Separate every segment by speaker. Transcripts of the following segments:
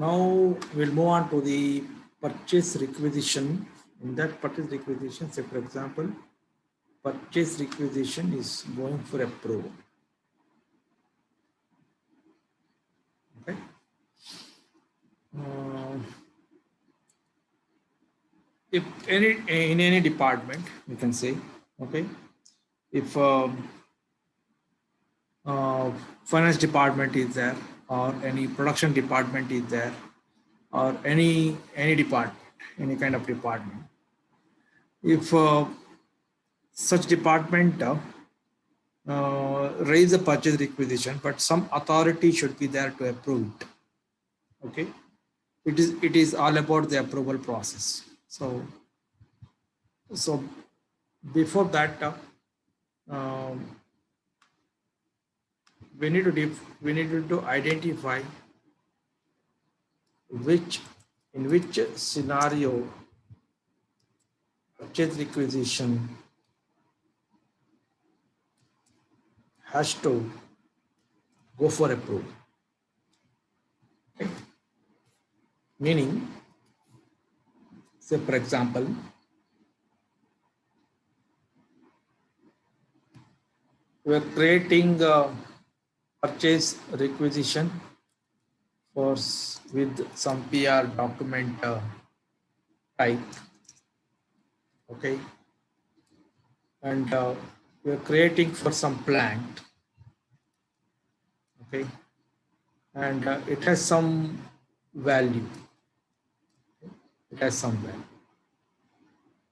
Speaker 1: Now we'll move on to the purchase requisition. In that purchase requisition, say for example, purchase requisition is going for approval. Okay. If in any department, you can say, okay, if finance department is there, or any production department is there, or any department, any kind of department, if such department raise a purchase requisition, but some authority should be there to approve it. Okay, it is all about the approval process. So before that, we need to identify in which scenario purchase requisition has to go for approval. Okay. Meaning, say for example, we are creating a purchase requisition with some PR document type. Okay, and we are creating for some plant. Okay, and it has some value. It has some value.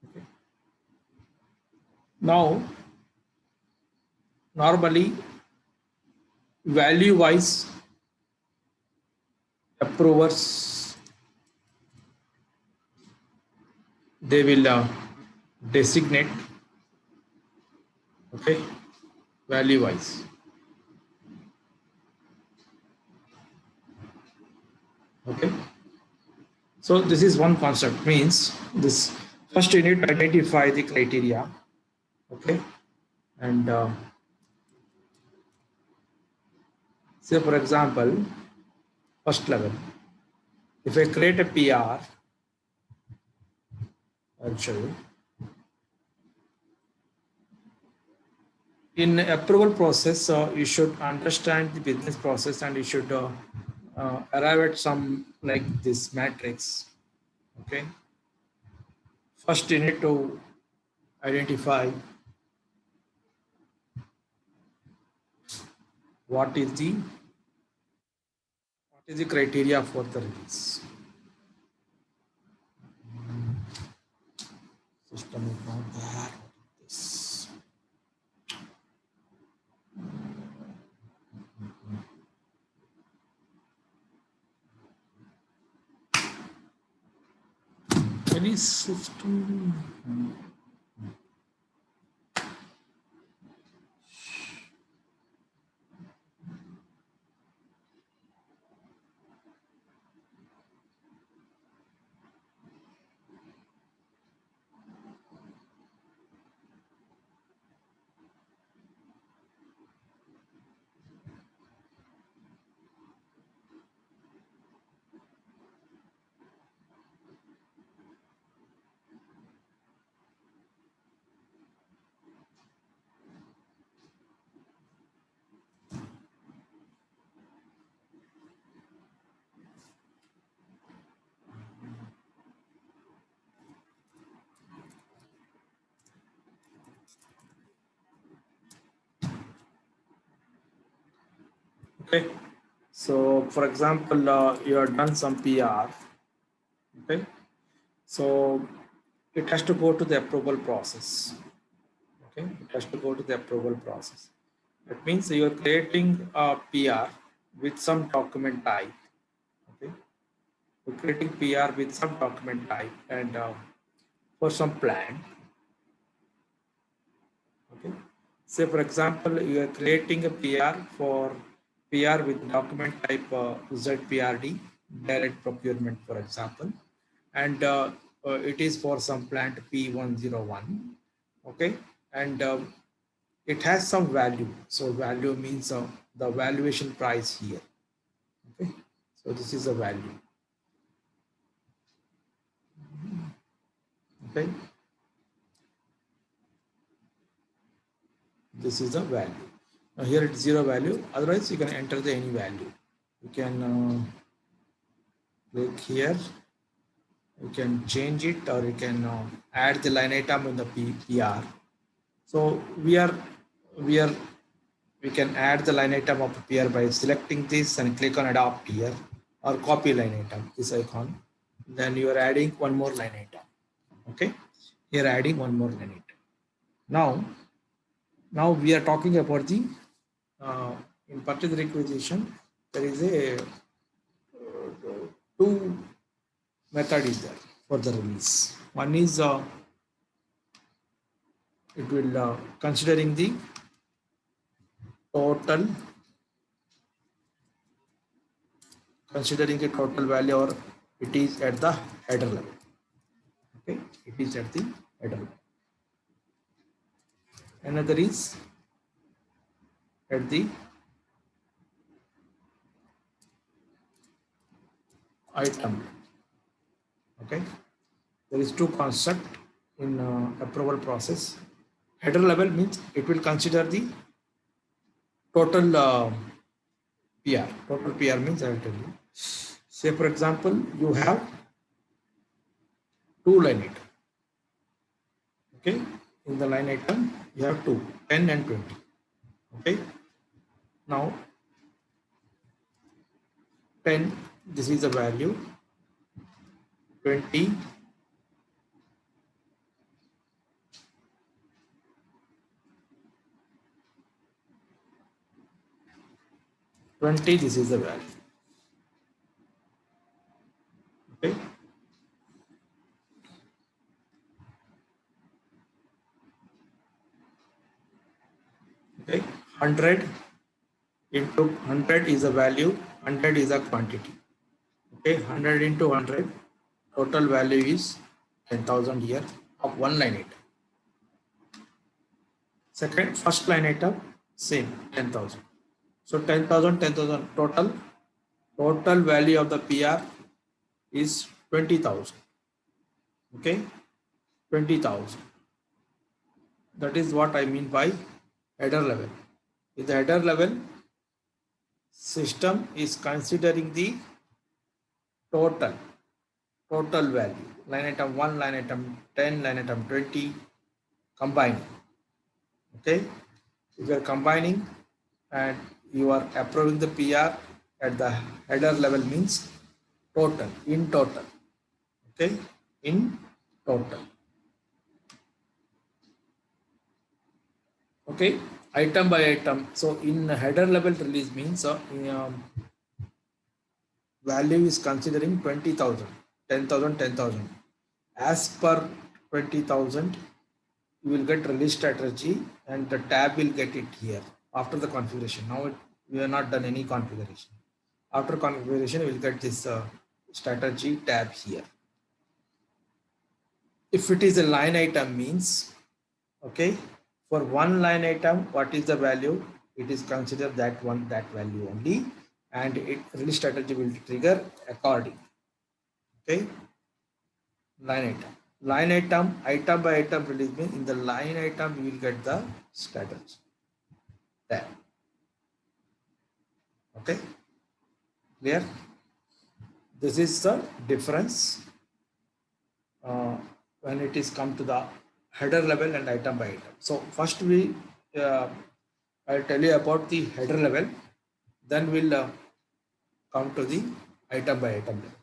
Speaker 1: Okay. Now, normally, value-wise, approvers, they will designate, okay, value-wise. Okay. So this is one concept. Means this first you need to identify the criteria. Okay, and say for example, first level, if I create a PR, I'll show you. In approval process, you should understand the business process, and you should arrive at some like this matrix. Okay. First, you need to identify what is the criteria for the release. System is not there. This. Any system. Okay, so for example, you have done some PR. Okay, so it has to go to the approval process. Okay, it has to go to the approval process. That means you are creating a PR with some document type. Okay, you're creating PR with some document type and for some plan. Okay, say for example, you are creating a PR with document type ZPRD, direct procurement, for example, and it is for some plant P101. Okay, and it has some value. So value means the valuation price here. Okay, so this is a value. Okay, this is the value. Now here it's 0 value, otherwise you can enter the any value. You can click here, you can change it, or you can add the line item in the PR. So we are we can add the line item of PR by selecting this and click on adopt here, or copy line item, this icon. Then you are adding one more line item. Okay, here adding one more line item. Now we are talking about the in purchase requisition. There is a two method is there for the release. One is it will considering the total value, or it is at the header level. Okay, it is at the header level. Another is at the item. Okay, there is two concept in approval process. Header level means it will consider the total PR. Total PR means I will tell you. Say for example, you have two line item. Okay, in the line item you have 10 and 20. Okay, now 10, this is the value. 20, this is the value. Okay, okay, 100 into 100 is a value, 100 is a quantity. Okay, 100 into 100, total value is 10,000 here of one line item. Second, first line item, same 10,000. So 10,000, 10,000 total value of the PR is 20,000. Okay, 20,000. That is what I mean by header level. In the header level, system is considering the total value. Line item 1, line item 10, line item 20, combining. Okay, if you are combining and you are approving the PR at the header level means total, in total. Okay, in total. Okay, item by item. So in header level release means value is considering 20,000, 10,000, 10,000. As per 20,000, you will get release strategy and the tab will get it here after the configuration. Now we have not done any configuration. After configuration, we will get this strategy tab here. If it is a line item means, okay, for one line item, what is the value? It is considered that value only, and it release strategy will trigger according. Okay, line item by item release means in the line item you will get the strategy there. Okay, clear? This is the difference when it is come to the header level and item by item. So first I'll tell you about the header level, then we'll come to the item by item level.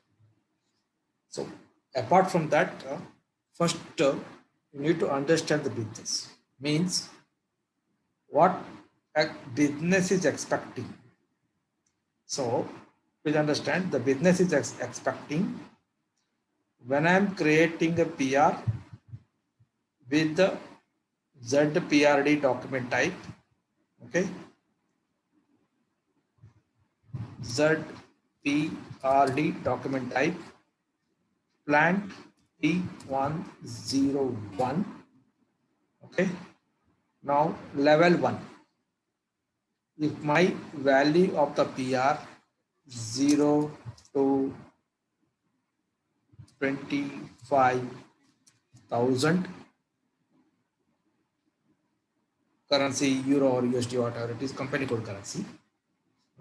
Speaker 1: So apart from that, first you need to understand the business. Means what a business is expecting. So please understand, the business is expecting when I am creating a PR with the ZPRD document type. Okay, ZPRD document type, plant P101. Okay, now level 1. If my value of the PR 0 to 25 thousand currency, euro or USD, whatever it is, company code currency.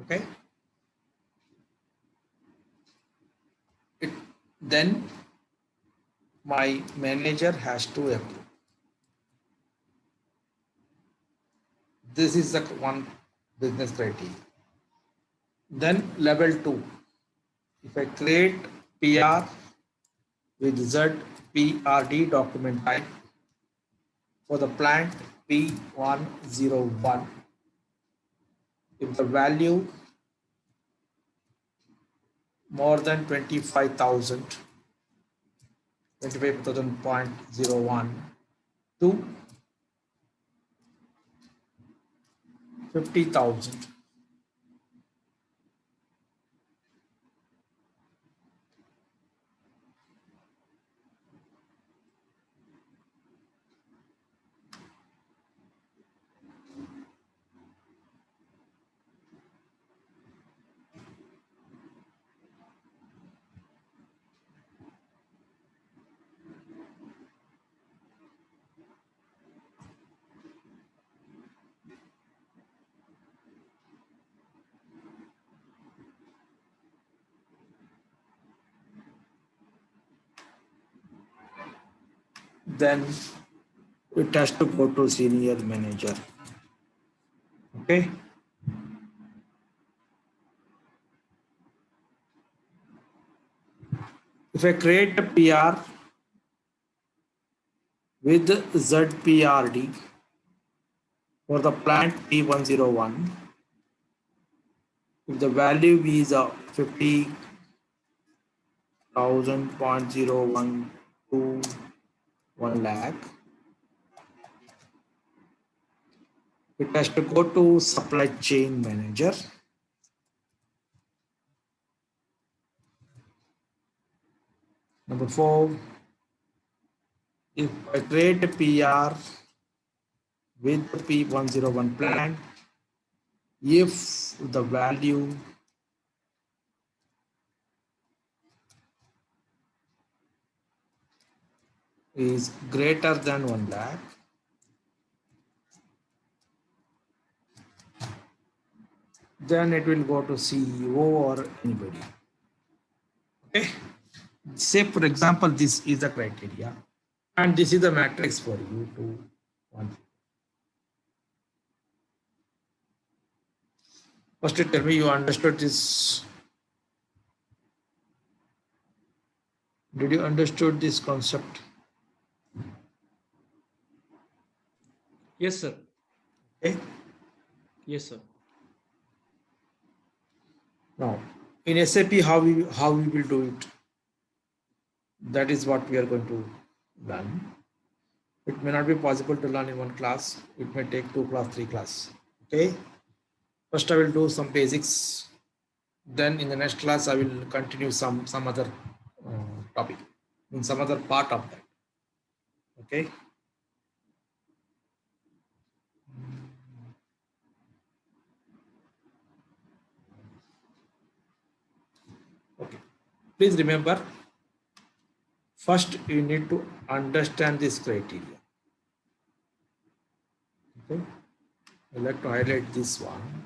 Speaker 1: Okay. Then my manager has to approve. This is the one business criteria. Then level 2, if I create PR with ZPRD document type for the plant P101, if the value more than 25,000, 25,000.01 to 50,000. Then it has to go to senior manager. Okay. If I create a PR with ZPRD for the plant P101, if the value is 50,000.01 to 1 lakh, it has to go to supply chain manager. Number 4, if I create a PR with the P101 plant, if the value is greater than 1 lakh, then it will go to CEO or anybody. Okay. Say for example, this is the criteria and this is the matrix for you to want. First tell me you understood this. Did you understood this concept?
Speaker 2: Yes, sir.
Speaker 1: Okay.
Speaker 2: Yes, sir.
Speaker 1: Now in SAP, how we will do it? That is what we are going to learn. It may not be possible to learn in one class. It may take 2 class, 3 class. Okay. First I will do some basics. Then in the next class I will continue some other topic, in some other part of that. Okay. Okay. Please remember, first you need to understand this criteria. Okay. I like to highlight this one.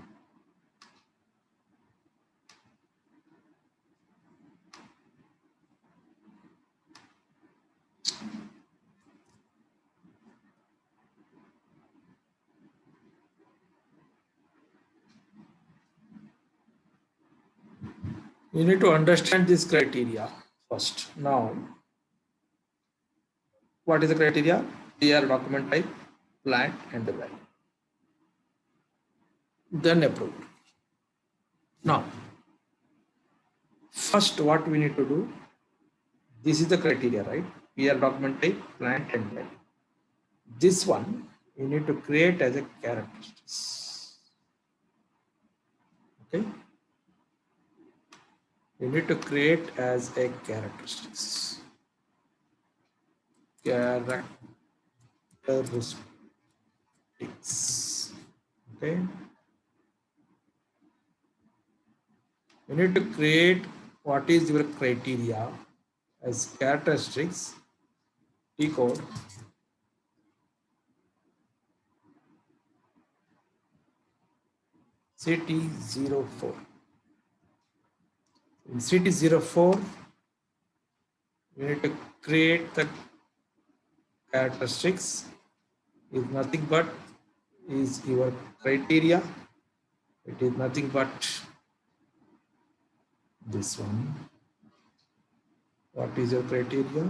Speaker 1: You need to understand this criteria first. Now, what is the criteria? PR document type, plant, and the value. Then approved. Now, first what we need to do, this is the criteria, right? PR document type, plant, and value. This one you need to create as a characteristics. Okay. You need to create as a characteristics. Characteristics. Okay. You need to create what is your criteria as characteristics T code CT04. In CT04, you need to create the characteristics is nothing but is your criteria. It is nothing but this one. What is your criteria?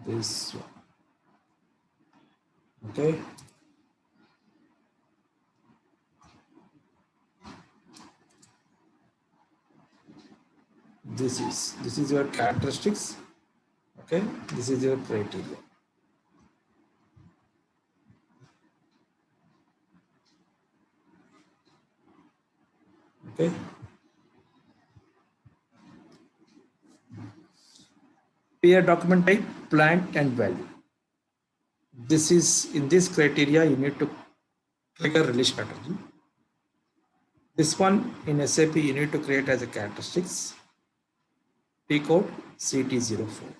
Speaker 1: This one. Okay. This is your characteristics. Okay. This is your criteria. Okay. Pair document type plant and value. This is in this criteria you need to trigger release strategy. This one in SAP you need to create as a characteristics. T code CT04.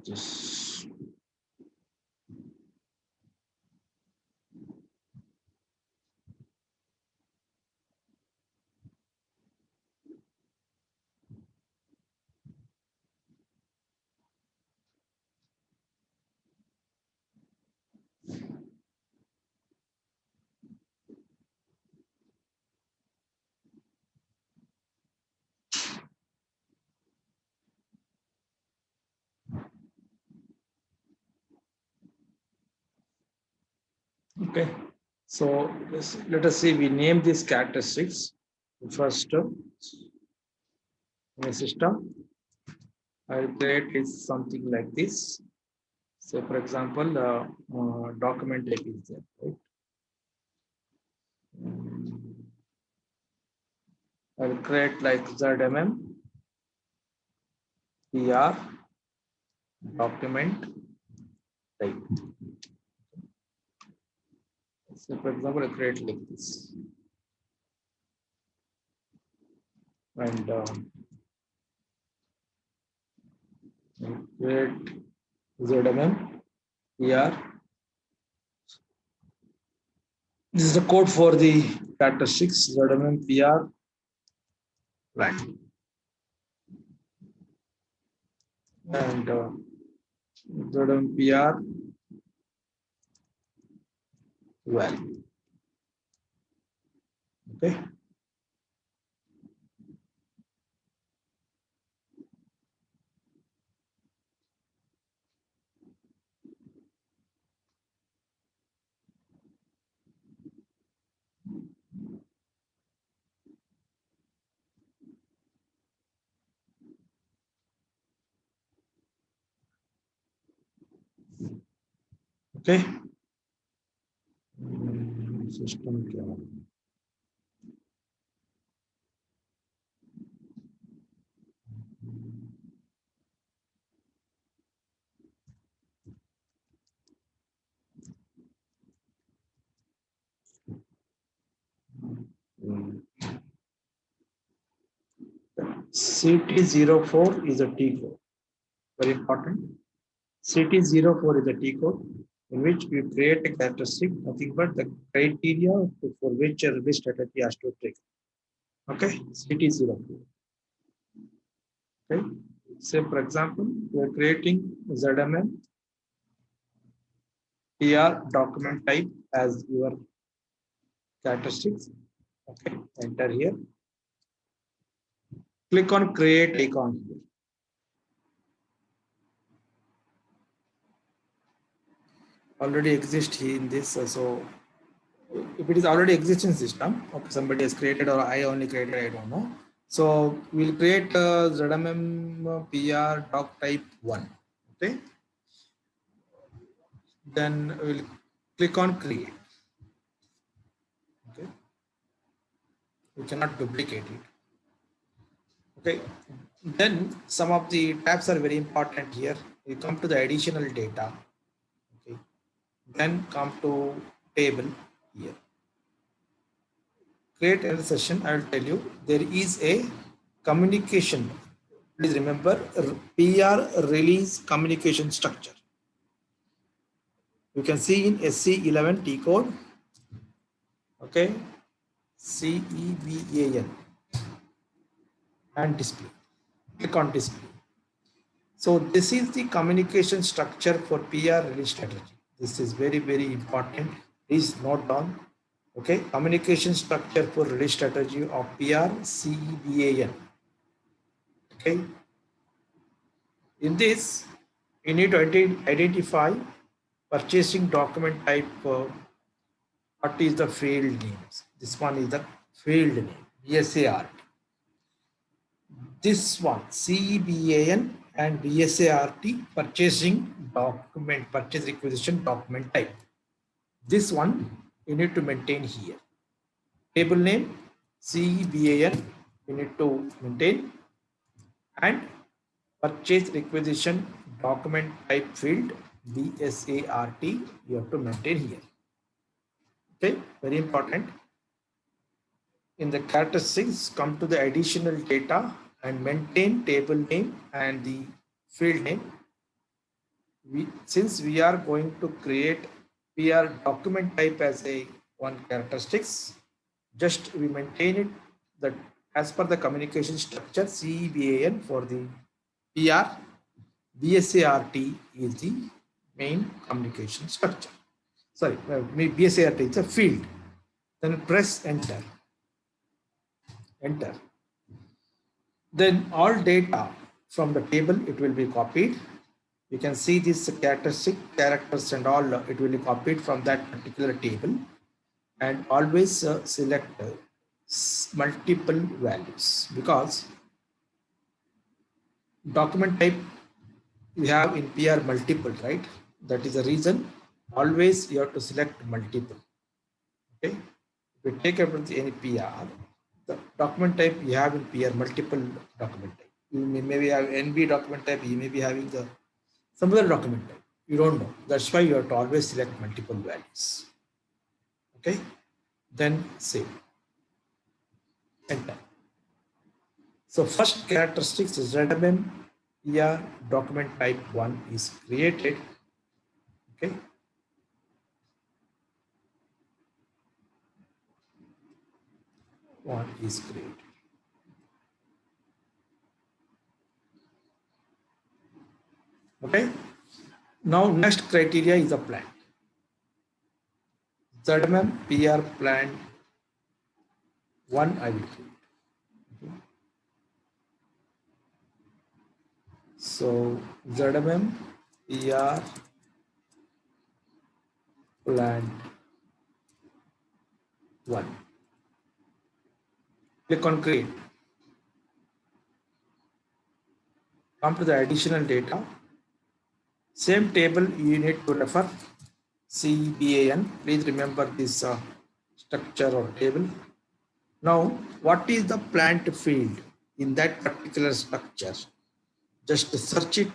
Speaker 1: Just okay. So let us see. We name these characteristics. First, in a system, I'll create is something like this. So, for example, document type is there, right? I'll create like ZMM, PR, document type. So, for example, I create like this, and create ZMM, PR. This is the code for the characteristics ZMM, PR, right? And ZMM, PR, well, okay. Okay. System क्या है? CT04 is a T code. Very important. CT04 is a T code in which we create a characteristic, nothing but the criteria for which a release strategy has to take. Okay, CT02. Okay, say for example, we are creating ZMM PR document type as your characteristics. Okay, enter here. Click on create icon here. Already exists here in this, so if it is already existing system, okay, somebody has created or I only created, I don't know. So we'll create ZMM PR doc type 1. Okay, then we'll click on create. Okay, we cannot duplicate it. Okay, then some of the tabs are very important here. You come to the additional data. Okay, then come to table here. Create another session. I will tell you there is a communication. Please remember PR release communication structure. You can see in SC11 T code. Okay, CEBAN and display. Click on display. So this is the communication structure for PR release strategy. This is very, very important. Please note down. Okay, communication structure for release strategy of PR CEBAN. Okay, in this, you need to identify purchasing document type. What is the field names? This one is the field name, BSART. This one, CEBAN and BSART purchasing document, purchase requisition document type. This one you need to maintain here. Table name, CEBAN, you need to maintain, and purchase requisition document type field, BSART, you have to maintain here. Okay, very important. In the characteristics, come to the additional data and maintain table name and the field name. Since we are going to create PR document type as a one characteristics, just we maintain it that as per the communication structure CEBAN for the PR, BSART is the main communication structure. Sorry, BSART is a field. Then press enter. Enter. Then all data from the table, it will be copied. You can see this characteristic characters and all, it will be copied from that particular table, and always select multiple values, because document type we have in PR multiple, right? That is the reason always you have to select multiple. Okay, if we take up any PR, the document type you have in PR multiple document type. You maybe have NB document type, you may be having the some other document type. You don't know. That's why you have to always select multiple values. Okay, then save. Enter. So first characteristics is ZMM PR document type 1 is created. Okay. One is created. Okay. Now next criteria is a plan. ZMM PR plan 1 I will create. Okay. So ZMM PR plan 1. Click on create. Come to the additional data. Same table you need to refer CBAN. Please remember this structure or table. Now, what is the plant field in that particular structure? Just search it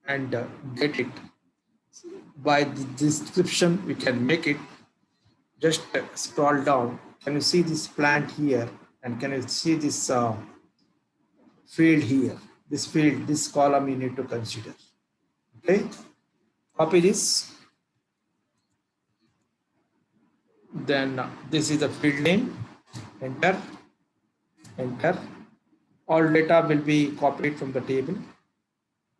Speaker 1: and get it. By the description, we can make it. Just scroll down. Can you see this plant here? And can you see this field here? This field, this column you need to consider. Okay, copy this. Then this is the field name. Enter. enter. All data will be copied from the table.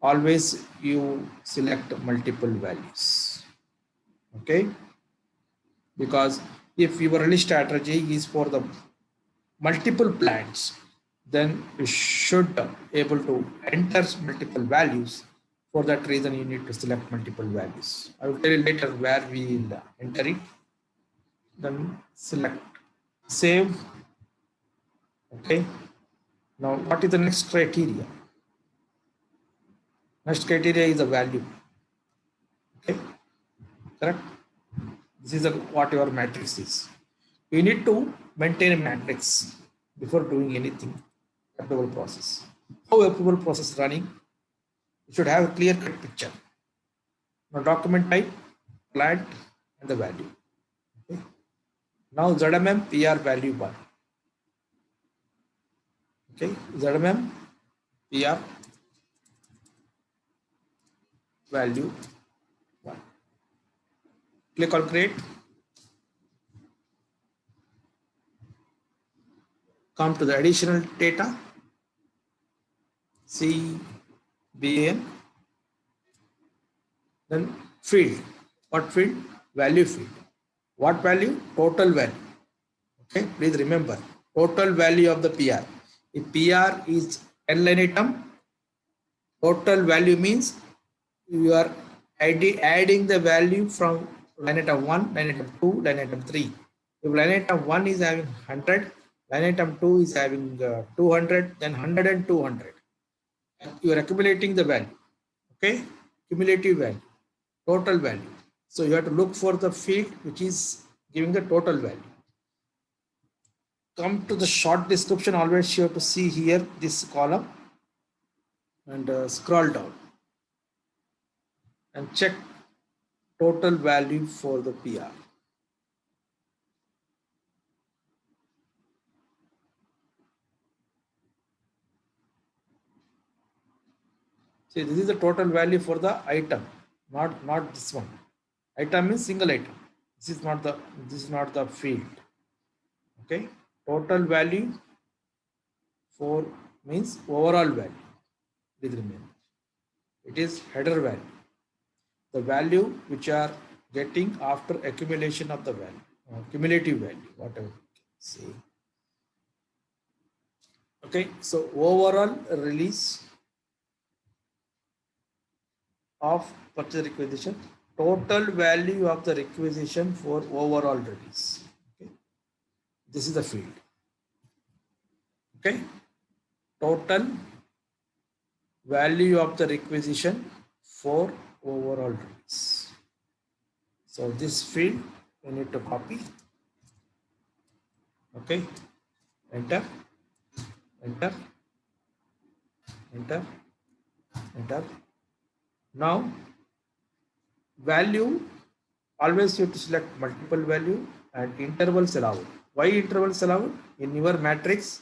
Speaker 1: Always you select multiple values. Okay, because if your release strategy is for the multiple plants, then you should able to enter multiple values. For that reason, you need to select multiple values. I will tell you later where we will enter it. Then select save. Okay, now what is the next criteria? Next criteria is the value. Okay, correct. This is what your matrix is. You need to maintain a matrix before doing anything. Approval process. How approval process running? You should have a clear cut picture. Now document type, plant, and the value. Okay. Now ZMM PR value 1. Okay, ZMM PR value 1. Click on create. Come to the additional data. CBN. Then field. What field? Value field. What value? Total value. Okay, please remember total value of the PR. If PR is 10 line item, total value means you are adding the value from line item 1, line item 2, line item 3. If line item 1 is having 100, line item 2 is having 200, then 100 and 200. You are accumulating the value. Okay, cumulative value, total value. So you have to look for the field which is giving the total value. Come to the short description. Always you have to see here this column and scroll down and check total value for the PR. See, this is the total value for the item, not this one. Item is single item. This is not the field. Okay, total value for means overall value. Please remember, it is header value. The value which are getting after accumulation of the value, cumulative value, whatever you can say. Okay, so overall release of purchase requisition, total value of the requisition for overall release. Okay, this is the field. Okay, total value of the requisition for overall release. So this field you need to copy. Okay, enter, enter, enter, enter. Now value, always you have to select multiple value and intervals allowed. Why intervals allowed? In your matrix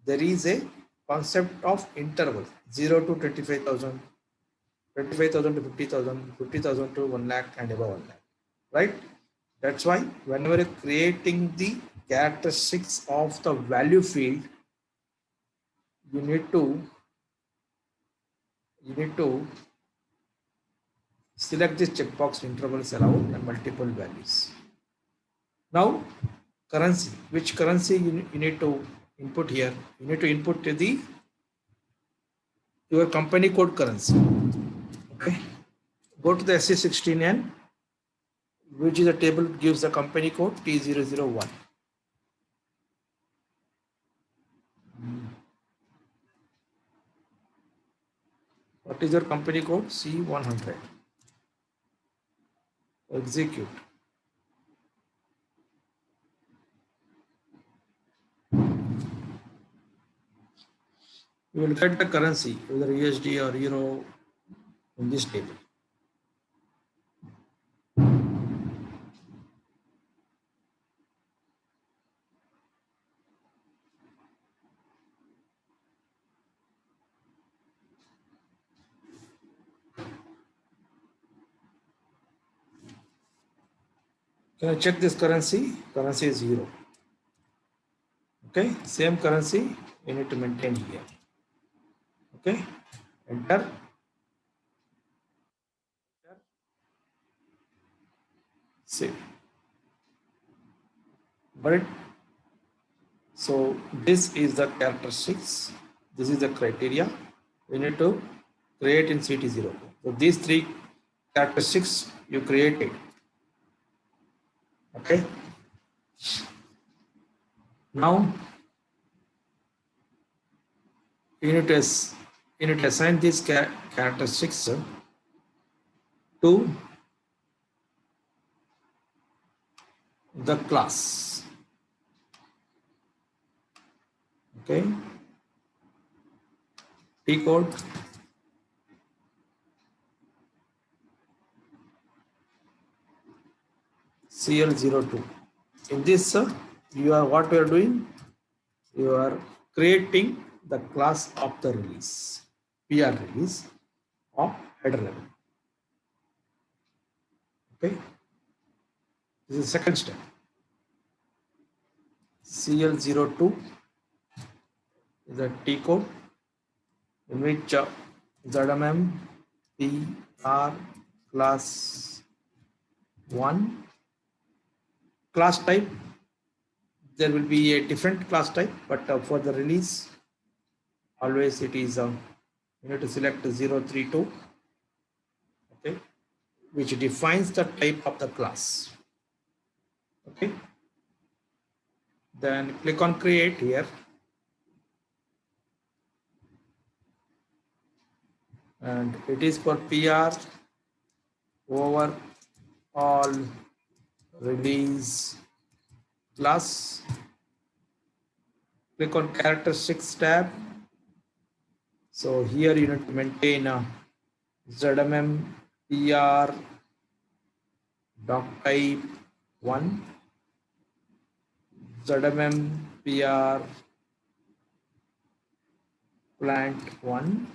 Speaker 1: there is a concept of interval 0 to 25,000, 25,000 to 50,000, 50,000 to 1 lakh and above 1 lakh, right? That's why whenever you're creating the characteristics of the value field, you need to select this checkbox intervals allowed and multiple values. Now currency, which currency you need to input here? You need to input your company code currency. Okay, go to the SC16N, which is a table gives the company code T001. What is your company code? C100. Execute. You will get the currency, whether USD or Euro, in this table. Can I check this currency? Currency is 0. Okay, same currency you need to maintain here. Okay, enter. Save. But so this is the characteristics, this is the criteria we need to create in CT0. So these three characteristics you created. Okay, now you need to assign these characteristics to the class. Okay, T code CL02. In this, you are what you are doing? You are creating the class of the release, PR release of header level. Okay, this is the second step. CL02 is a T code in which ZMM PR class 1 class type. There will be a different class type, but for the release, always it is you need to select 032, okay, which defines the type of the class. Okay, then click on create here, and it is for PR over all release class. Click on characteristics tab. So here you need to maintain a ZMM PR doc type 1, ZMM PR plant 1,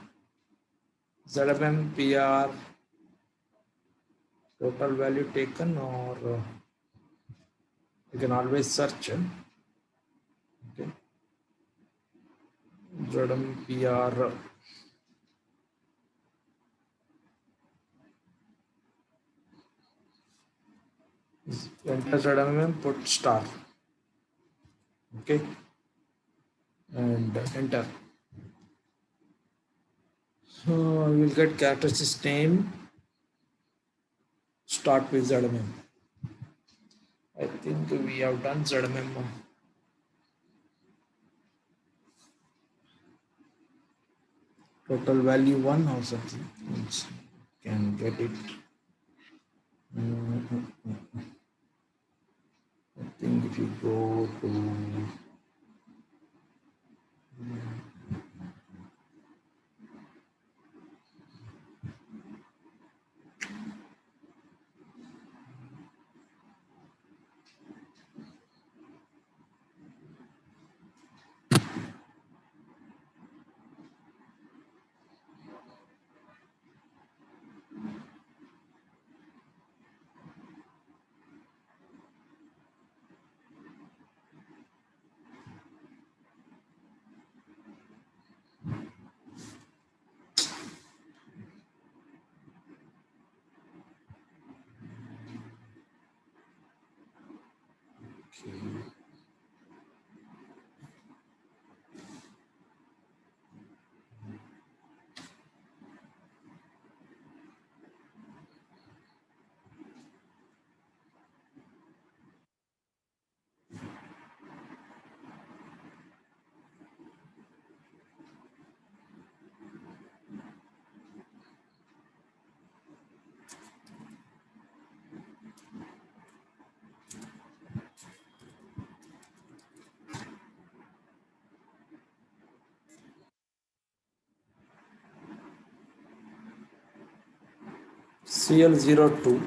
Speaker 1: ZMM PR total value taken, or you can always search. Okay, ZMM PR enter ZMM, put star. Okay, and enter. So you will get characteristics name, start with ZMM. I think we have done ZMM. Total value 1 or something. Can get it. I think if you go to CL02,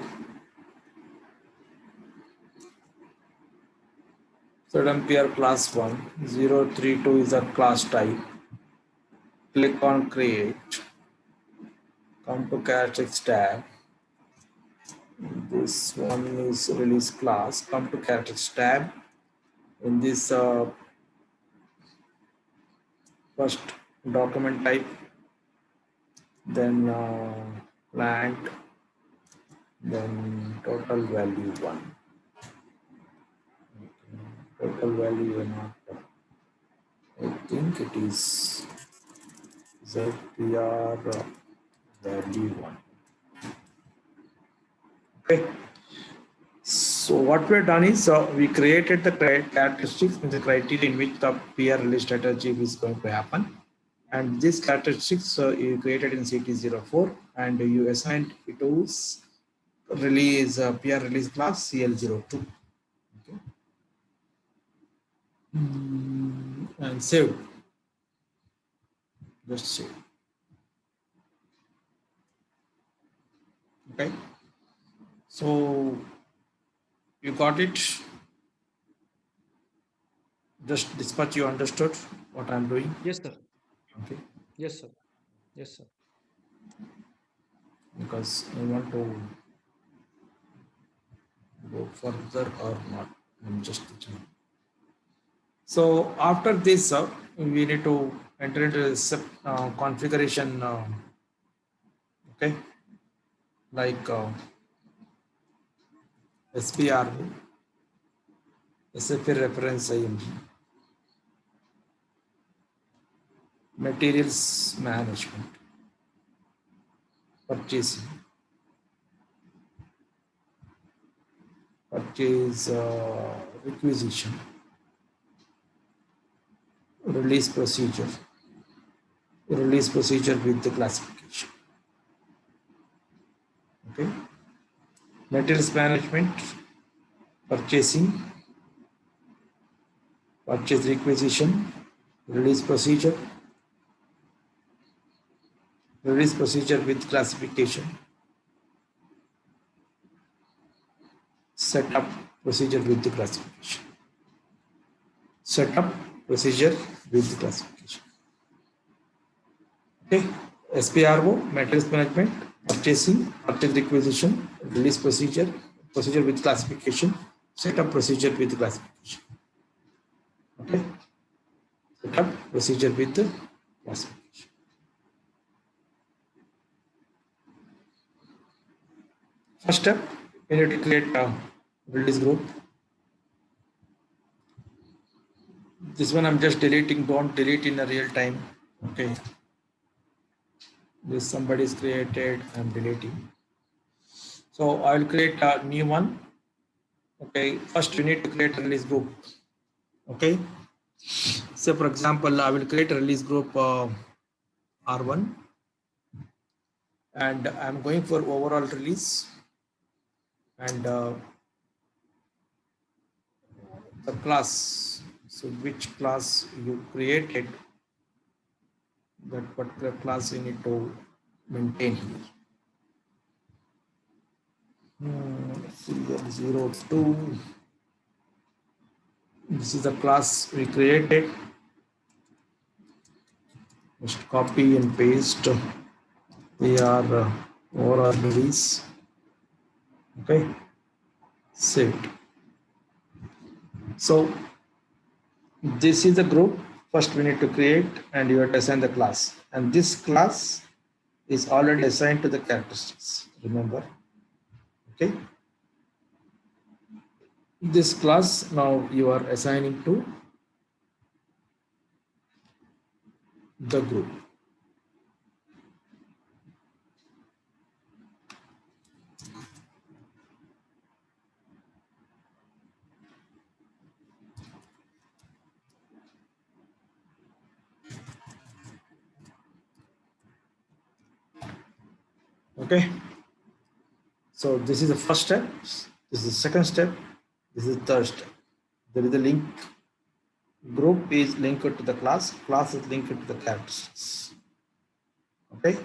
Speaker 1: ZMPR class 1, 032 is a class type. Click on create, come to characteristics tab. This one is release class, come to characteristics tab. In this first document type, then plant, then total value 1. Total value not. I think it is ZPR value 1. Okay. So what we have done is we created the characteristics in the criteria in which the PR release strategy is going to happen. And these characteristics you created in CT04 and you assigned it to release PR release class CL02. Okay. And save. Just save. Okay. So you got it. Just dispatch, you understood what I'm doing.
Speaker 2: Yes, sir.
Speaker 1: Okay.
Speaker 2: Yes, sir. Yes, sir.
Speaker 1: Because I want to go further or not. I'm just checking. So after this, we need to enter into the configuration. Okay, like SPR, SFA reference IMG, materials management, purchasing, purchase requisition, release procedure with the classification. Okay, materials management, purchasing, purchase requisition, release procedure with classification, setup procedure with the classification, setup procedure with the classification. Okay, SPRO, materials management, purchasing, purchase requisition, release procedure with classification, setup procedure with classification. Okay, setup procedure with the classification. First step, we need to create a release group. This one I'm just deleting, don't delete in a real time. Okay, this somebody is created, I'm deleting. So I will create a new one. Okay, first we need to create a release group. Okay, so for example, I will create a release group R1 and I'm going for overall release, and the class, so which class you created, that particular class you need to maintain here. CL02, this is the class we created. Just copy and paste. They are overall release. Okay, save it. So this is the group. First we need to create and you have to assign the class, and this class is already assigned to the characteristics, remember. Okay, this class now you are assigning to the group. Okay, so this is the first step, this is the second step, this is the third step. There is a link. Group is linked to the class is linked to the characteristics. Okay,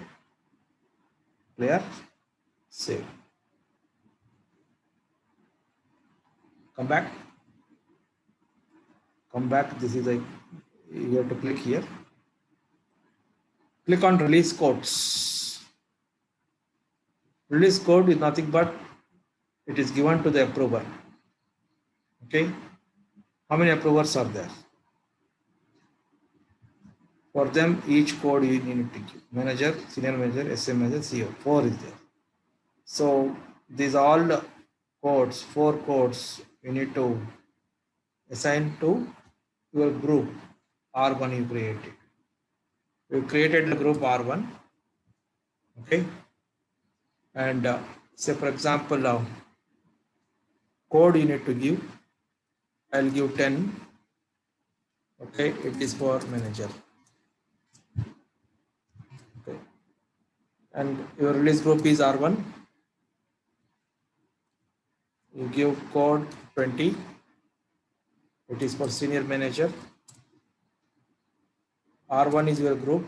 Speaker 1: clear? Save. Come back. This is a, you have to click here. Click on release codes. Release code is nothing but it is given to the approver. Okay, how many approvers are there? For them, each code you need to give. Manager, senior manager, SM manager, CEO. 4 is there. So these all codes, 4 codes, you need to assign to your group R1 you created. You created the group R1, okay? And say for example, code you need to give. I'll give 10. Okay, it is for manager. Okay, and your release group is R1. You give code 20. It is for senior manager. R1 is your group.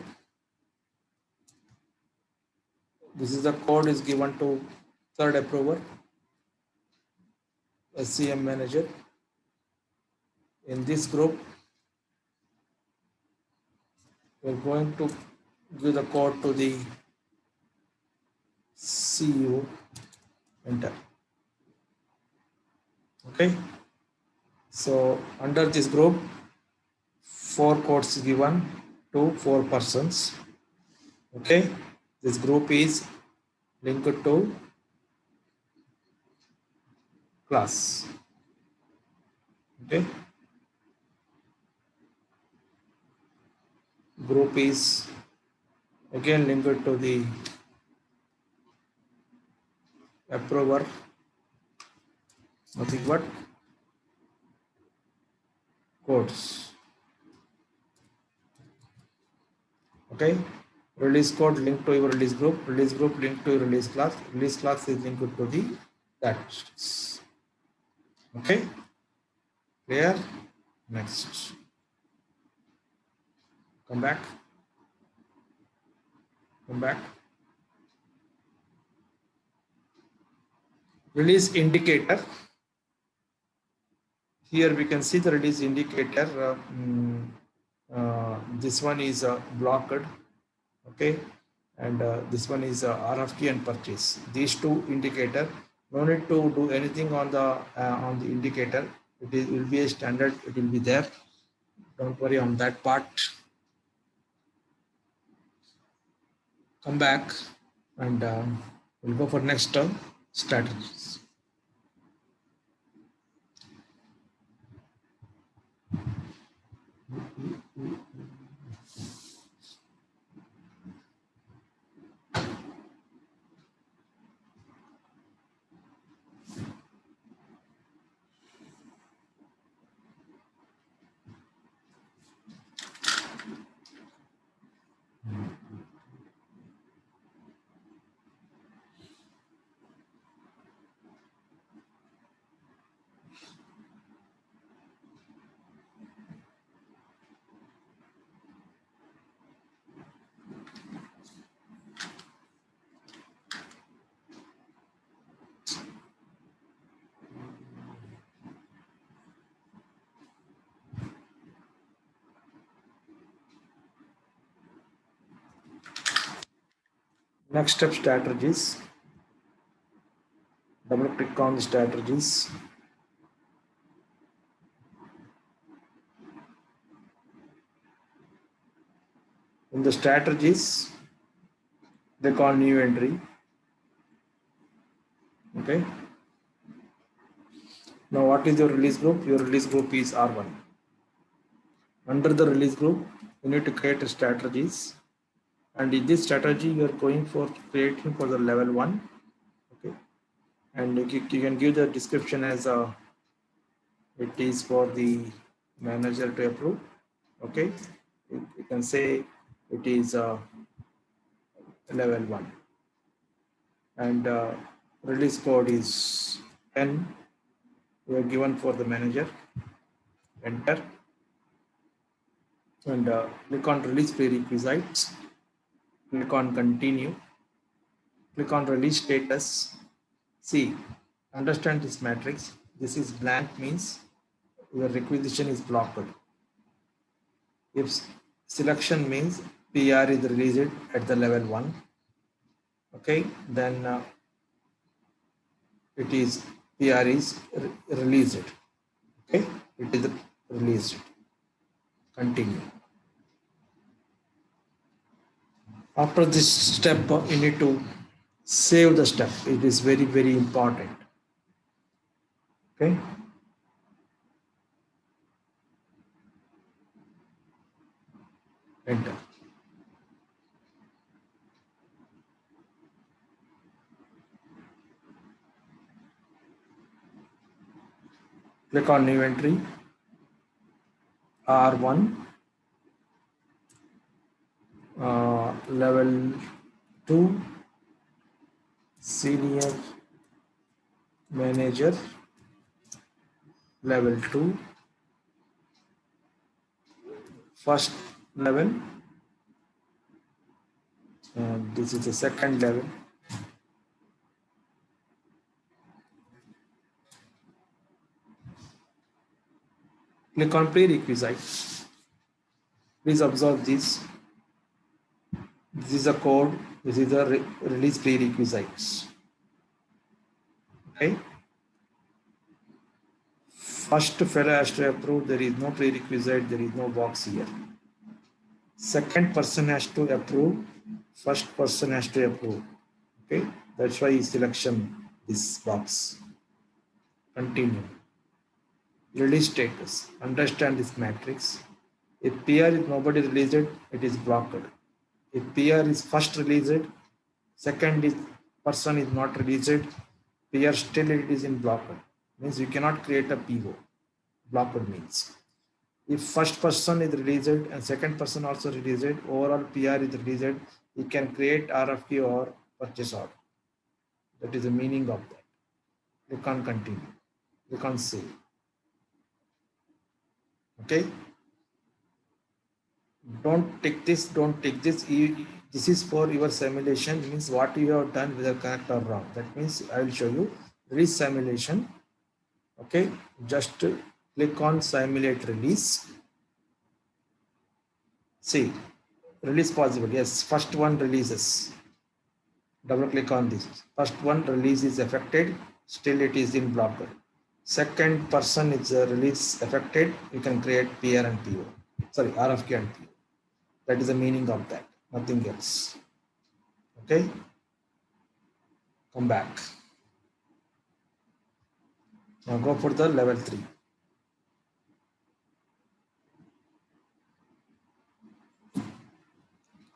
Speaker 1: This is the code is given to third approver, SCM manager. In this group, we're going to give the code to the CEO. Enter. Okay. So under this group, 4 codes given to 4 persons. Okay. This group is linked to class. Okay. Group is again linked to the approver, nothing but codes. Okay. Release code linked to your release group linked to your release class is linked to the that. Okay. Clear? Next. Come back. Come back. Release indicator. Here we can see the release indicator. This one is blocked. Okay. And this one is RFQ and purchase. These two indicator. No need to do anything on the indicator. It will be a standard. It will be there. Don't worry on that part. Come back and we'll go for next term strategies. Next step strategies. Double click on the strategies. In the strategies, click on new entry. Okay. Now what is your release group? Your release group is R1. Under the release group, you need to create a strategies. And in this strategy, you are going for creating for the level 1. Okay. And you can give the description as it is for the manager to approve. Okay. You can say it is level 1. And release code is 10. We are given for the manager. Enter. And click on release prerequisites. Click on continue. Click on release status. See, understand this matrix. This is blank means your requisition is blocked. If selection means PR is released at the level 1. Okay, then it is PR is released. Okay, it is released. Continue. After this step, you need to save the step. It is very, very important. Okay. Enter. Click on new entry. R1, level 2, senior manager, level 2, first level, and this is the second level. Click on prerequisite. Please observe this. This is a code. This is the release prerequisites. Okay. First fellow has to approve. There is no prerequisite. There is no box here. Second person has to approve. First person has to approve. Okay. That's why selection this box. Continue. Release status. Understand this matrix. If PR is nobody released, it is blocked. If PR is first released, second is person is not released, PR still it is in blocked. Means you cannot create a PO. Blocked means if first person is released and second person also released, overall PR is released, you can create RFQ or purchase order. That is the meaning of that. You can't continue. You can't save. Okay. Don't take this, don't take this. This is for your simulation, means what you have done whether correct or wrong. That means I will show you release simulation. Okay, just click on simulate release. See, release possible. Yes, first one releases. Double click on this. First one release is affected, still it is in blocker. Second person is release affected, you can create PR and PO. Sorry, RFQ and PO. That is the meaning of that, nothing else. Okay, come back. Now go for the level 3.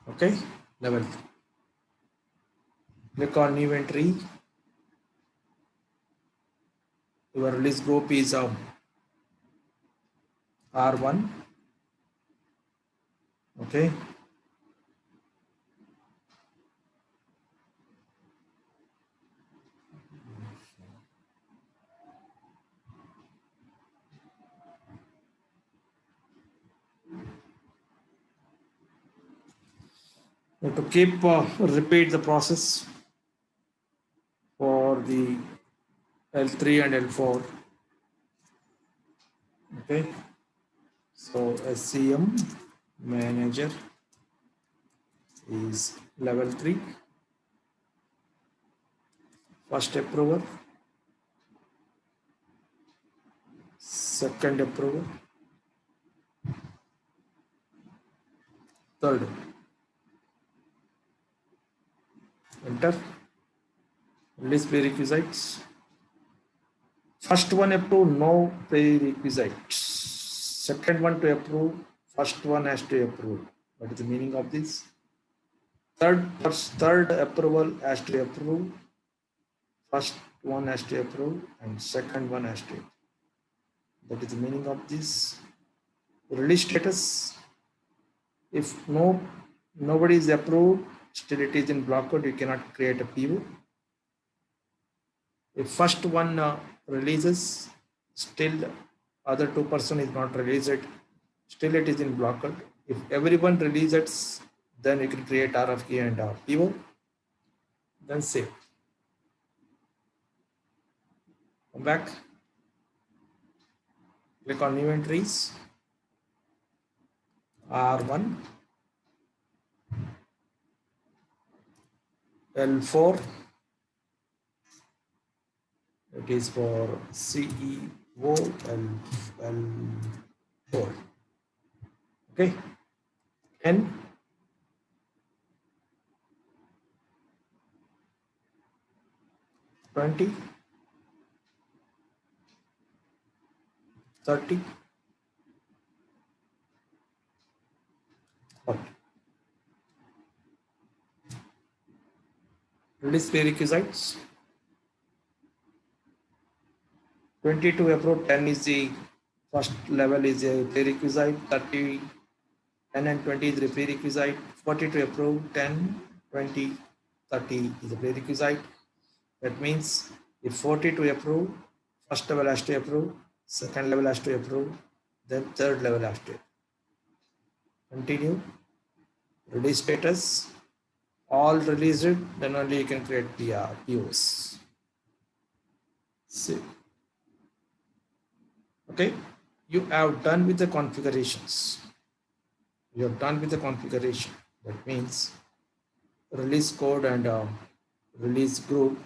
Speaker 1: Okay, level 3. Click on new entry. Your release group is R1. Okay. To keep repeat the process for the L3 and L4. Okay, so SCM manager is level 3, first approver, second approver, third. Enter. List prerequisites. First one approve, no prerequisites. Second one to approve, first one has to approve. What is the meaning of this? Third approval has to approve, first one has to approve, and second one has to approve. That is the meaning of this. Release status. If nobody is approved, still it is in block code, you cannot create a PO. If first one releases, still other 2% is not released, still it is in block code. If everyone releases, then you can create RFQ and PO, then save. Come back, click on new entries, R1, L4, it is for CEO L4. Okay, N, 20, 30, 40. Release prerequisites. 20 to approve 10 is the first level is a prerequisite. 30, 10 and 20 is the prerequisite. 40 to approve 10, 20, 30 is a prerequisite. That means if 40 to approve, first level has to approve, second level has to approve, then third level has to continue. Release status, all release it, then only you can create PR, POs. See. Okay, you have done with the configurations. You have done with the configuration. That means release code and release group,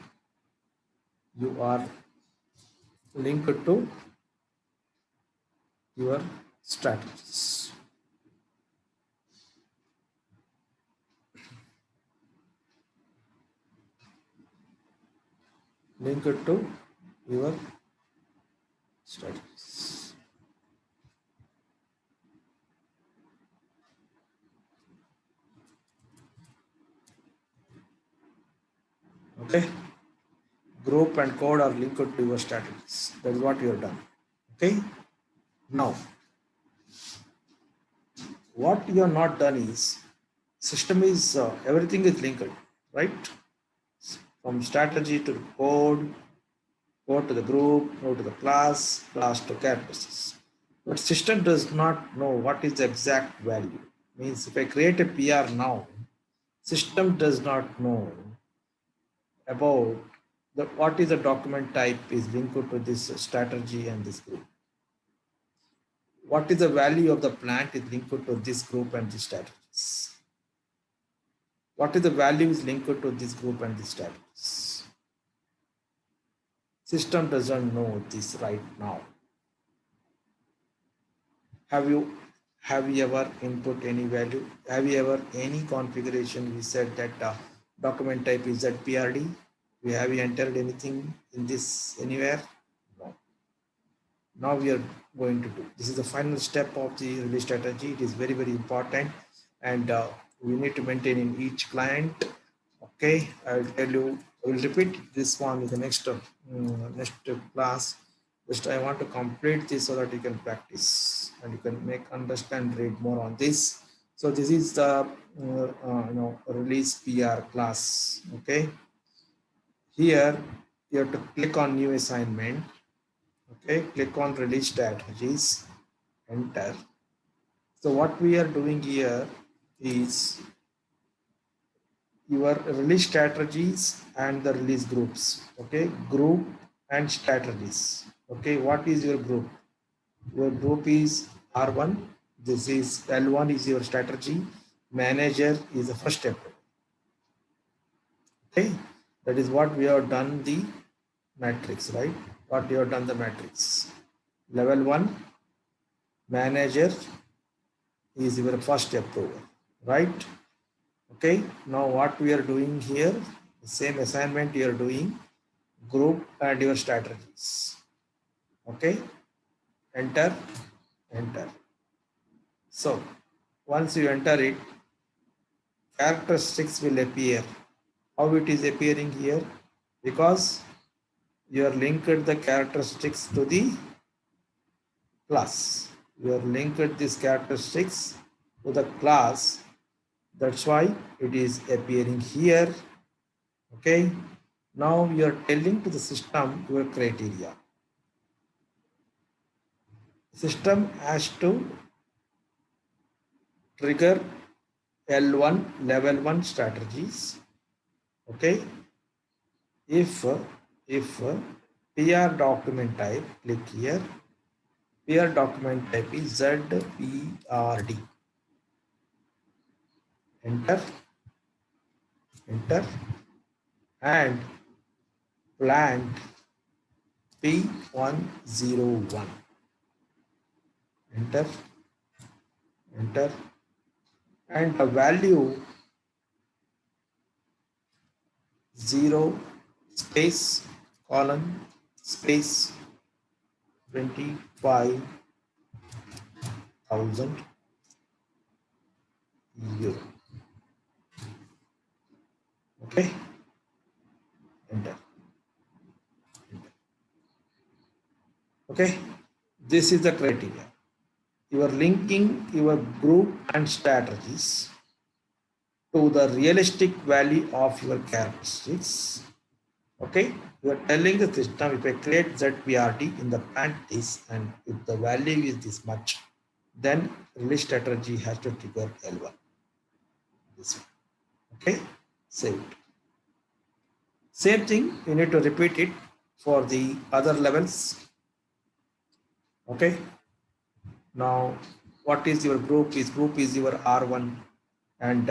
Speaker 1: you are linked to your strategies. Linked to your strategies. Okay, group and code are linked to your strategies. That is what you have done. Okay, now what you have not done is system is everything is linked, right? From strategy to code, code to the group, code to the class, class to characteristics. But system does not know what is the exact value. Means if I create a PR now, system does not know about what is the document type is linked to this strategy and this group. What is the value of the plant is linked to this group and this strategies. What is the value is linked to this group and this strategies. System doesn't know this right now. Have you ever input any value? Have you ever any configuration we said that document type is that PRD? Have you entered anything in this anywhere? No. Now we are going to do. This is the final step of the release strategy. It is very, very important, and we need to maintain in each client. Okay, I will tell you. I will repeat this one in the next class. Just I want to complete this so that you can practice and you can understand, read more on this. So this is the release PR class. Okay, here you have to click on new assignment. Okay, click on release strategies, enter. So what we are doing here is your release strategies and the release groups. Okay, group and strategies. Okay, what is your group? Your group is R1. This is L1 is your strategy. Manager is the first step. Okay, that is what we have done the matrix, right? What we have done the matrix. Level 1, manager is your first approval, right? Okay, now what we are doing here, the same assignment you are doing, group and your strategies. Okay, enter, enter. So once you enter it, characteristics will appear. How it is appearing here? Because you are linked the characteristics to the class. You are linked these characteristics to the class. That's why it is appearing here. Okay. Now you are telling to the system your criteria. System has to trigger L1 level 1 strategies. Okay. If PR document type, click here. PR document type is ZPRD. Enter, enter, and plant P101. Enter, enter, and the value 0 space colon space 25,000 euro. Okay, enter. Okay, this is the criteria. You are linking your group and strategies to the realistic value of your characteristics. Okay, you are telling the system, if I create ZPRD in the plant this and if the value is this much, then release strategy has to trigger L1. This one. Okay, save it. Same thing, you need to repeat it for the other levels. Okay, now what is your group is your R1 and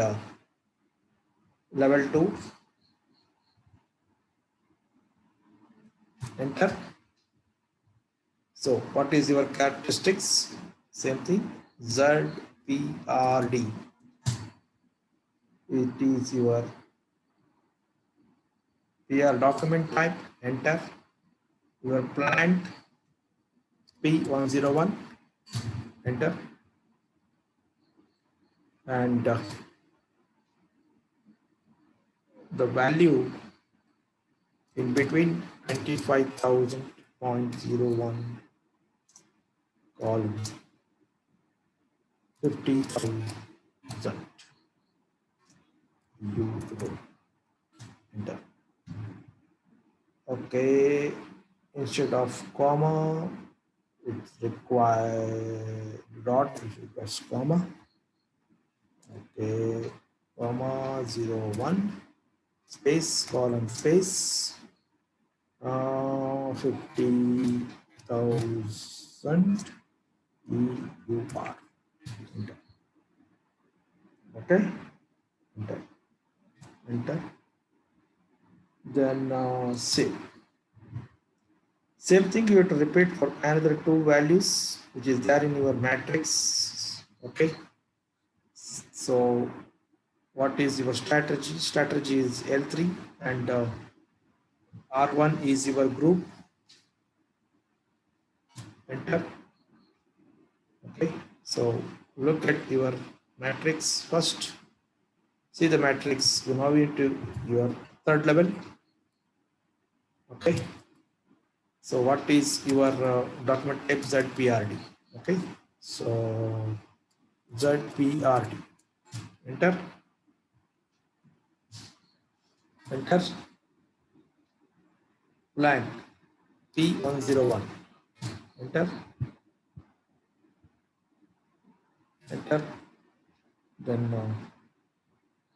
Speaker 1: level 2, enter. So what is your characteristics? Same thing, ZPRD, it is your PR document type, enter. Your plant P101, enter. And the value in between 25,000.01 column 50,000 euro, enter. Okay, instead of comma it's required dot, it requires comma. Okay, comma 01 space colon space 50,000 EUR. Enter. Okay, enter, enter. Then save. Same thing you have to repeat for another two values which is there in your matrix. Okay, so what is your strategy? Strategy is L3 and R1 is your group, enter. Okay, so look at your matrix first. See the matrix, you now into your third level. Okay, so what is your document type? ZPRD. Okay, so ZPRD, enter, enter. Blank P101, enter, enter. Then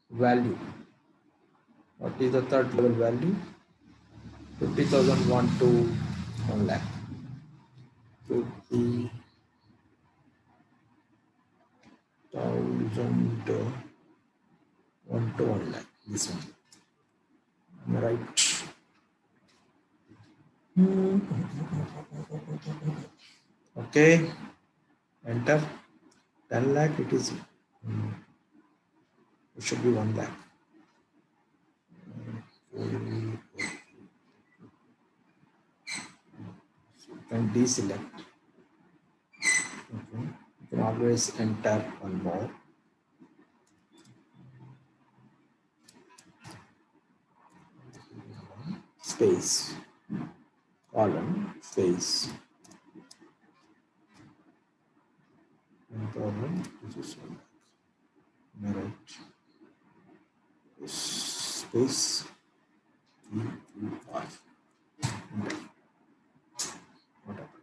Speaker 1: value, what is the third level value? 50,001 to 1 lakh. 50,000 1 to 1 lakh. This one. Am I right? Okay. Enter. 10 lakh. It is. It should be 1 lakh. And deselect. Okay. You can always enter one more. Space. Column. Space. And column. This is 1 lakh. Am I right? Space. EUR. Whatever.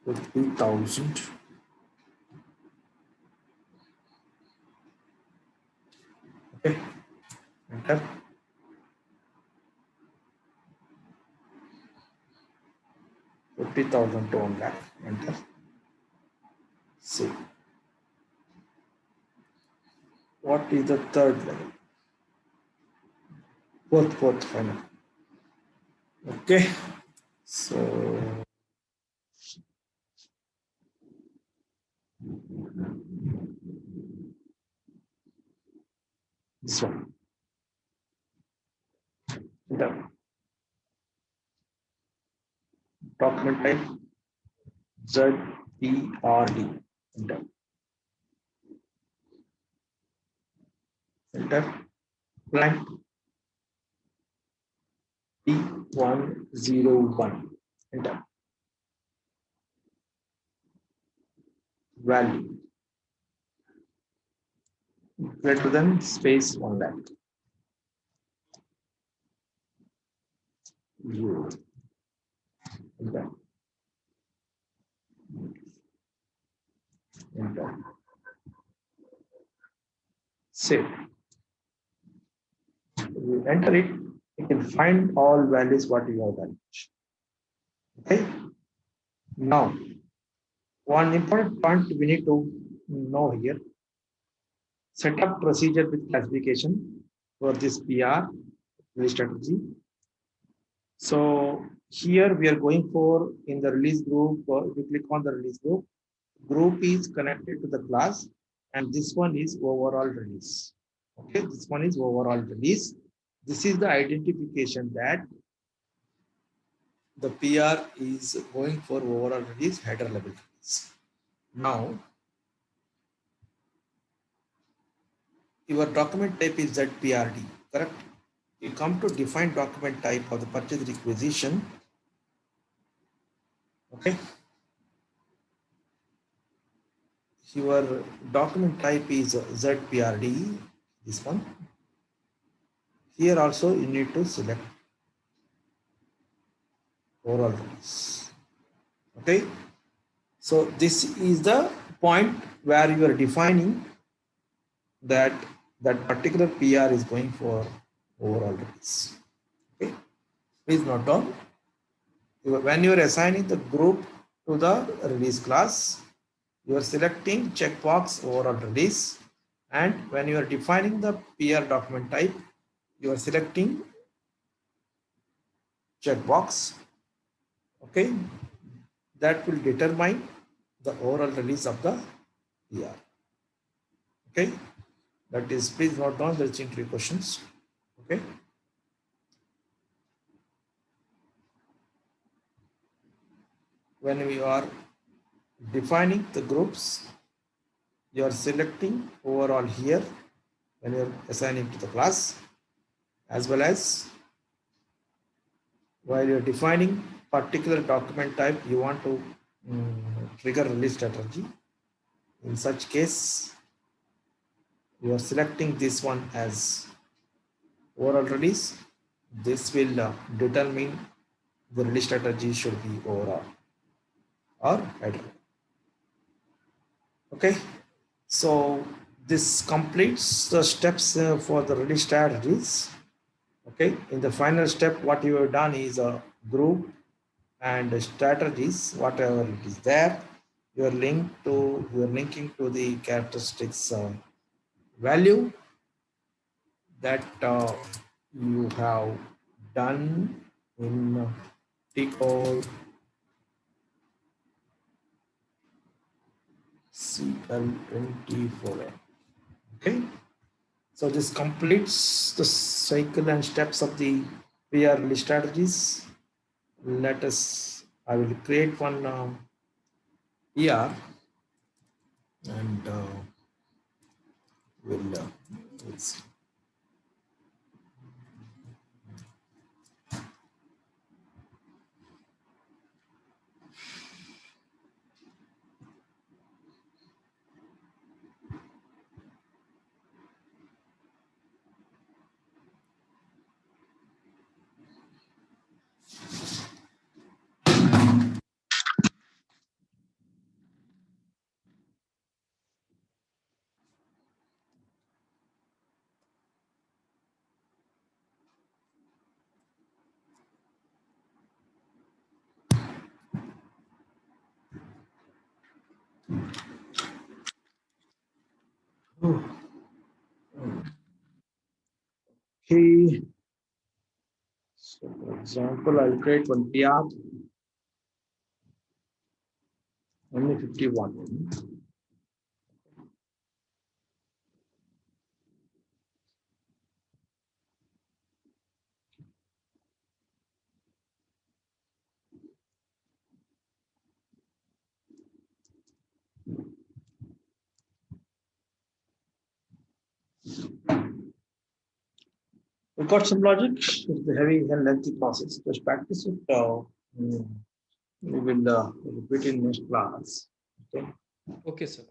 Speaker 1: 50,000. Okay, enter. 50,000 to 1 lakh, enter. See. What is the third level? Fourth final. Okay, so This one. The document type ZPRD. Enter. Enter. Blank P101. Enter. Value greater than space on that. Zero. Enter. Enter. Save. You enter it, you can find all values what you have done. Okay. Now, one important point we need to know here. Set up procedure with classification for this PR release strategy. So here we are going for in the release group. If you click on the release group, group is connected to the class, and this one is overall release. Okay, this one is overall release. This is the identification that the PR is going for overall release, header level release. Now, your document type is ZPRD, correct? You come to define document type of the purchase requisition. Okay. Your document type is ZPRD, this one. Here also you need to select overall release. Okay. So this is the point where you are defining that particular PR is going for overall release. Okay. Please note down. When you are assigning the group to the release class, you are selecting checkbox overall release, and when you are defining the PR document type, you are selecting checkbox. Okay, that will determine the overall release of the PR. Okay, that is, please note down the 3 questions. Okay. When we are defining the groups, you are selecting overall here when you are assigning to the class, as well as while you're defining particular document type, you want to trigger release strategy. In such case, you are selecting this one as overall release. This will determine the release strategy should be overall or header. Okay, so this completes the steps for the release strategies. Okay, in the final step, what you have done is a group and strategies, whatever it is there, you are linking to the characteristics value that you have done in TCode CL24. Okay, so this completes the cycle and steps of the PR release strategies. Let us, I will create one PR and we'll see. Okay. So for example, I'll create one PR only 51. We got some logic. It's a heavy and lengthy process. Just practice it. We will repeat in next class. Okay.
Speaker 2: Okay, sir.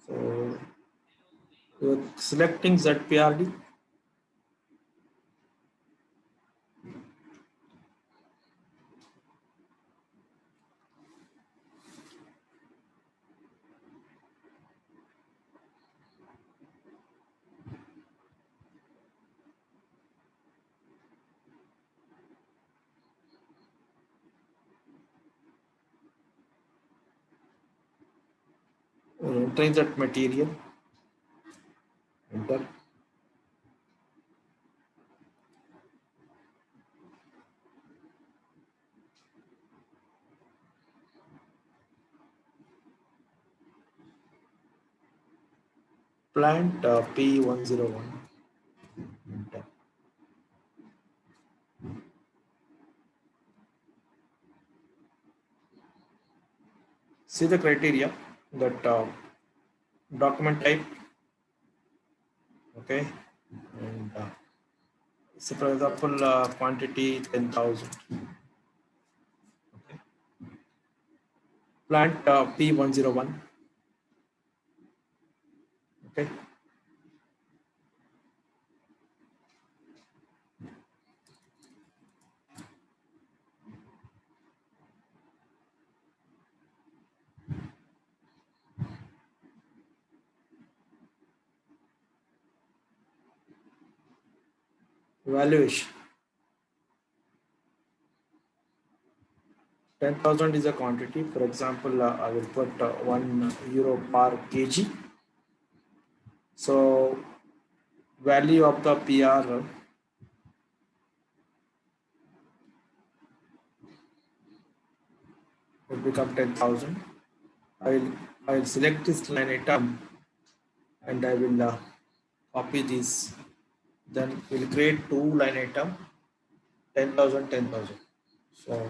Speaker 1: So you're selecting ZPRD. Entering that material. Enter. Plant P101. Enter. See the criteria that document type. Okay. And so for example, quantity 10,000. Okay. Plant P101. Okay. Valuation. 10,000 is a quantity. For example, I will put €1 per kg. So value of the PR will become 10,000. I will select this line item and I will copy this. Then we'll create two line item 10,000, 10,000. So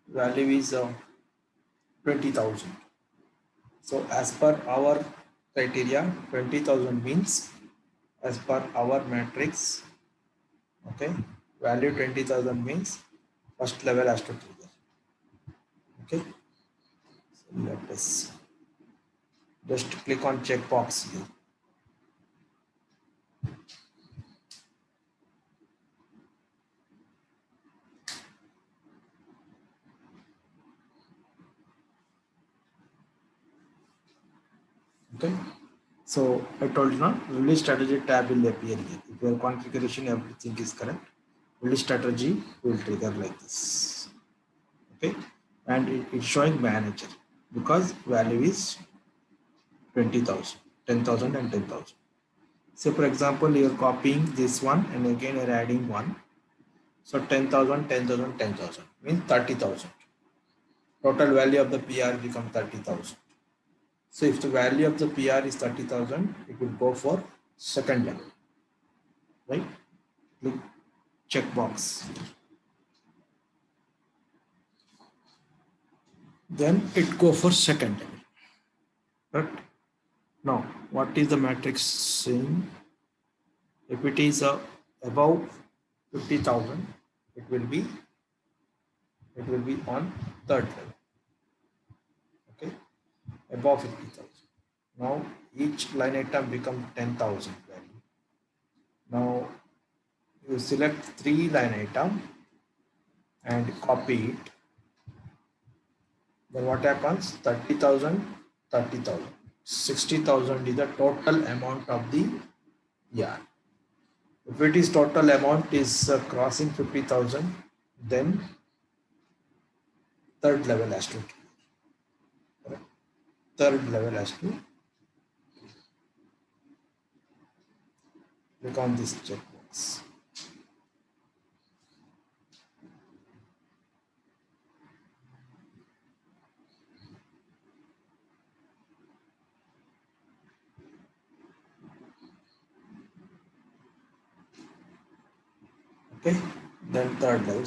Speaker 1: value is 20,000. So as per our criteria, 20,000 means as per our matrix. Okay, value 20,000 means first level has to trigger. Okay, so let us just click on checkbox here. Okay, so I told you now, release strategy tab will appear here. If your configuration everything is correct, release strategy will trigger like this. Okay, and it's showing manager because value is 20,000, 10,000 and 10,000. So for example, you're copying this one and again you're adding one. So 10,000, 10,000, 10,000 means 30,000. Total value of the PR become 30,000. So if the value of the PR is 30,000, it will go for second level, right? Click checkbox. Then it go for second level. But now, what is the matrix saying? If it is above 50,000, it will be on third level. Okay, above 50,000. Now each line item become 10,000 value. Now you select three line item and copy it. Then what happens? 30,000, 30,000. 60,000 is the total amount of the yarn. If it is total amount is crossing 50,000, then third level has to click on this checkbox. Okay, then third level.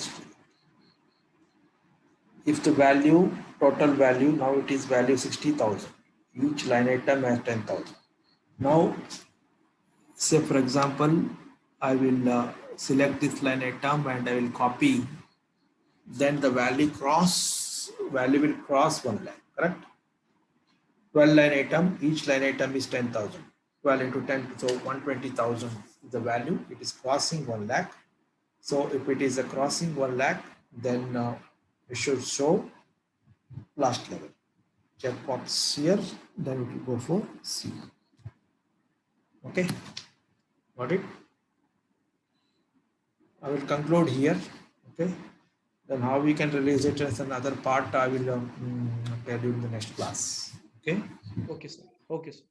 Speaker 1: If the value, total value, now it is value 60,000. Each line item has 10,000. Now, say for example, I will select this line item and I will copy. Then the value will cross 1 lakh, correct? 12 line item, each line item is 10,000. 12 into 10, so 120,000 is the value. It is crossing 1 lakh. So if it is a crossing 1 lakh, then it should show last level. Checkbox here, then it will go for C. Okay, got it? I will conclude here. Okay, then how we can release it as another part, I will tell you in the next class. Okay.
Speaker 2: Okay, sir. Okay, sir.